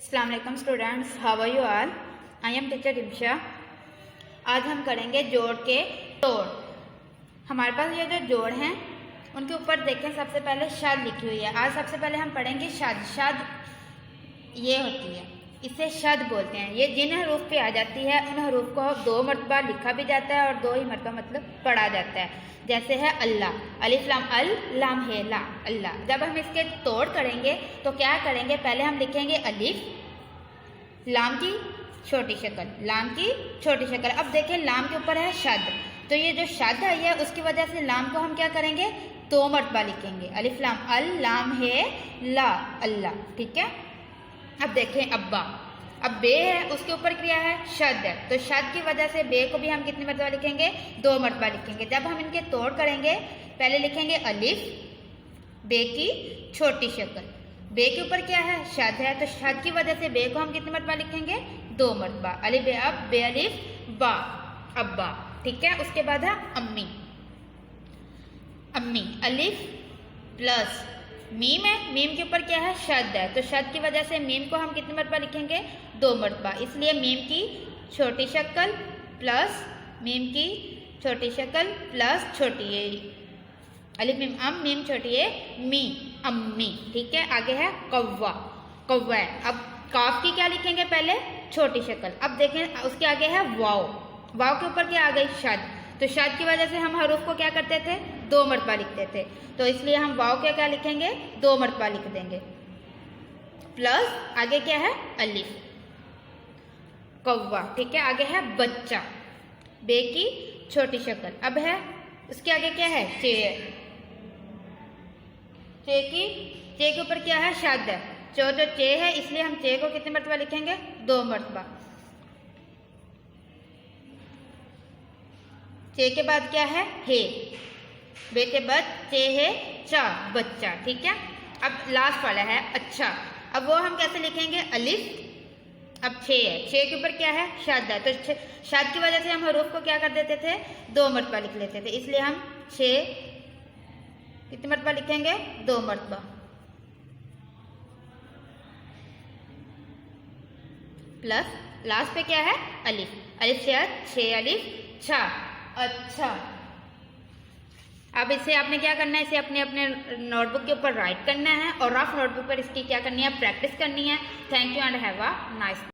अस्सलाम वालेकुम students, how are you all. I am teacher Rimsha. आज हम करेंगे जोड़ के तोड़। हमारे पास ये जो जोड़ हैं उनके ऊपर देखें, सबसे पहले शद लिखी हुई है। आज सबसे पहले हम पढ़ेंगे शद। शद ये होती है, इसे शद बोलते हैं। ये जिन हरूफ पे आ जाती है उन हरूफ को 2 मरतबा लिखा भी जाता है और 2 ही मरतबा मतलब पढ़ा जाता है। जैसे है अल्लाह, अलिफ लाम अल, लाम है ला, अल्लाह। जब हम इसके तोड़ करेंगे तो क्या करेंगे, पहले हम लिखेंगे अलिफ, लाम की छोटी शक्ल, लाम की छोटी शक्ल। अब देखें लाम के ऊपर है शद, तो ये जो शद आई है उसकी वजह से लाम को हम क्या करेंगे, 2 मरतबा लिखेंगे। अलिफ लाम अल, लाम है ला, अल्लाह। ठीक है। अब देखें अब्बा, अब बे है उसके ऊपर क्या है, शद है, तो शद की वजह से बे को भी हम कितनी मरतबा लिखेंगे, 2 मरतबा लिखेंगे। जब हम इनके तोड़ करेंगे पहले लिखेंगे अलिफ, बे की छोटी शक्ल। बे के ऊपर क्या है, शद है, तो शद की वजह से बे को हम कितनी मरतबा लिखेंगे, 2 मरतबा। अलिफ बे अब, बे अलिफ बा, अब्बा। ठीक है। उसके बाद है अम्मी, अम्मी अलिफ प्लस मीम है, मीम के ऊपर क्या है, शद है, तो शद की वजह से मीम को हम कितनी मरतबा लिखेंगे, 2 मरतबा। इसलिए मीम की छोटी शक्ल प्लस मीम की छोटी शक्ल प्लस छोटी है अलिफ मीम अम, मीम छोटी है मी, अम्मी। ठीक है। आगे है कौवा, कौवा है। अब काफ की क्या लिखेंगे, पहले छोटी शक्ल। अब देखें उसके आगे है वाव, वाव के ऊपर क्या आ गई, शद, तो शद की वजह से हम हरूफ को क्या करते थे, 2 मरतबा लिखते थे, तो इसलिए हम वाव के क्या लिखेंगे, 2 मरतबा लिख देंगे। प्लस आगे क्या है, अलिफ, कौवा। ठीक है। आगे है बच्चा, बे की छोटी शक्ल। अब है उसके आगे क्या है, चे, चे के ऊपर क्या है, शद है, जो चे है, इसलिए हम चे को कितने मरतबा लिखेंगे, 2 मरतबा। चे के बाद क्या है, हे, बे के बाद चे है चा, बच्चा। ठीक है। अब लास्ट वाला है अच्छा, अब वो हम कैसे लिखेंगे, अलिफ, अब छे है, छे के ऊपर क्या है, शद है, तो शद की वजह से हम हरूफ को क्या कर देते थे, 2 मरतबा लिख लेते थे, इसलिए हम छे कितने मरतबा लिखेंगे, 2 मरतबा। प्लस लास्ट पे क्या है, अलिफ, अलिफ शद, छे अलिफ छा, अच्छा। अब इसे आपने क्या करना है, इसे अपने अपने नोटबुक के ऊपर राइट करना है और रफ नोटबुक पर इसकी क्या करनी है, प्रैक्टिस करनी है। Thank you and have a nice